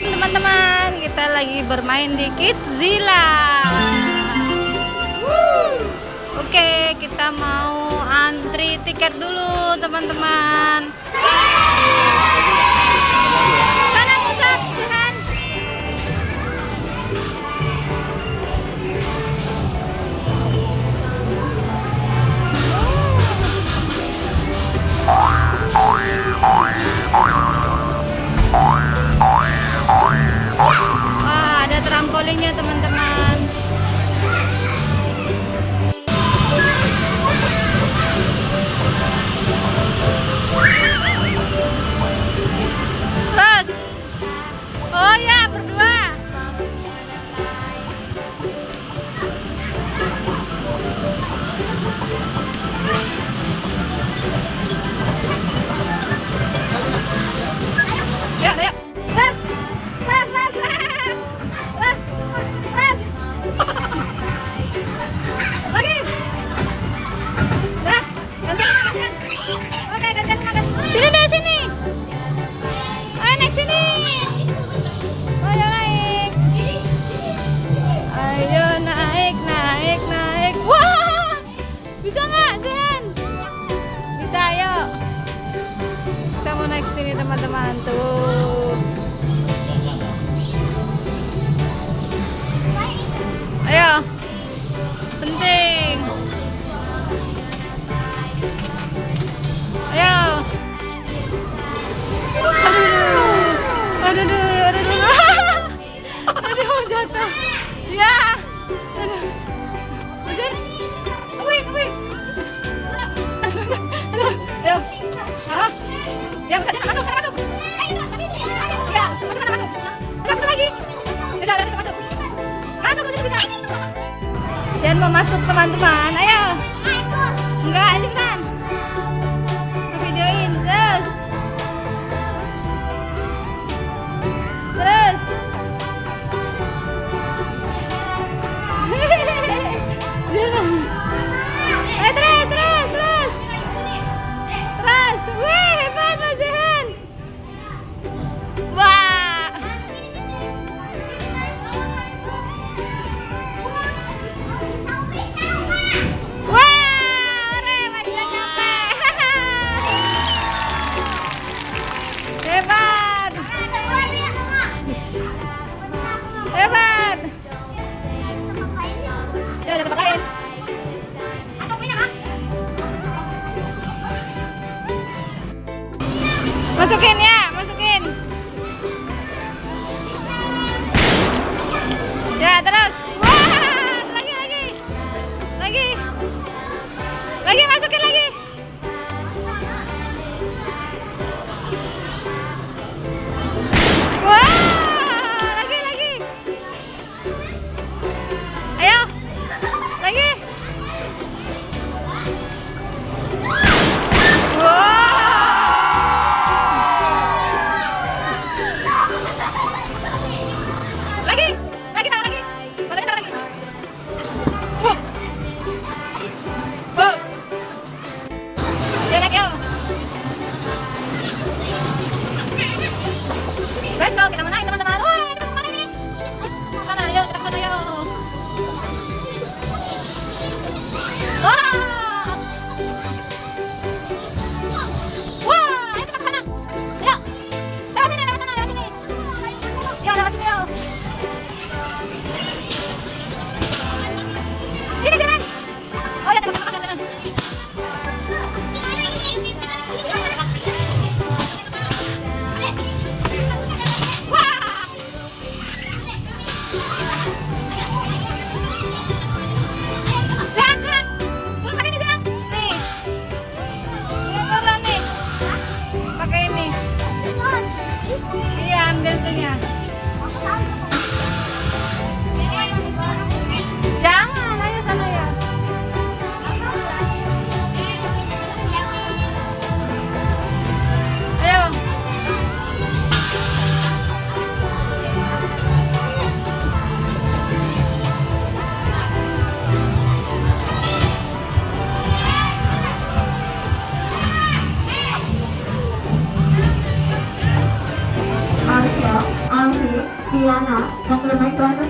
Teman-teman, kita lagi bermain di Kidzilla. Oke, kita mau antri tiket dulu, teman-teman. Sana pusat, Tuhan. Wah, ada trampolinnya, teman-teman. Terus, oh ya, berdua. Ya, ya. Terus, terus, terus, terus, terus. Lagi. Nah, gantian makan. Oke, gantian makan. Sini deh, sini. Ayo naik sini. Ayo naik. Ayo naik, naik, naik. Wah, bisa nggak, Zen? Bisa, ayo. Kita mau naik sini, teman-teman. Tuh. Ayo. Penting. Ayo. Aduh, aduh, aduh, aduh. Aduh, mau jatuh. Ya. Aduh. Mesin. Wih, wih. Aduh, ayo. Ah. Ya, masuk, masuk, masuk. Ya, masuk, masuk. Masuk lagi. Udah, udah, masuk. Masuk, masuk bisa. Dan mau masuk, teman-teman. Ayo. Enggak, cepetan. Videoin terus. Terus. Terus, terus, terus. Terus. Wih, hebat Mas Zihan. Wah. Wah, ore, bisa nyampe. Hebat. Hebat. Ya, udah pakai. Masukin ya, masukin. Ya, terus. Wah, lagi, lagi. Lagi. Lagi, masukin lagi. Wah, lagi, lagi. Ayo. Lagi. Wah. Lagi, lagi, taruh lagi. Taruh lagi. Wow. Wow. Ya, naik, yuk. Let's go, kita mau naik, teman-teman. Wah, kita mau kemana nih? Sana, yuk, kita kesana, yuk. Wah. Wah, ayo kita kesana. Yuk. Lewat sini, lewat sana, lewat sini. Yuk, lewat sini, yuk. Sini, Zeman. Oh ya, teman-teman, teman-teman. Wah. Zeman, Zeman. Turun pakai ini, Zeman. Nih. Ini turun nih. Pakai ini. Iya, ambil itunya. Jangan, ayo sana ya. Ayo. Arthur Diana, mau main kelas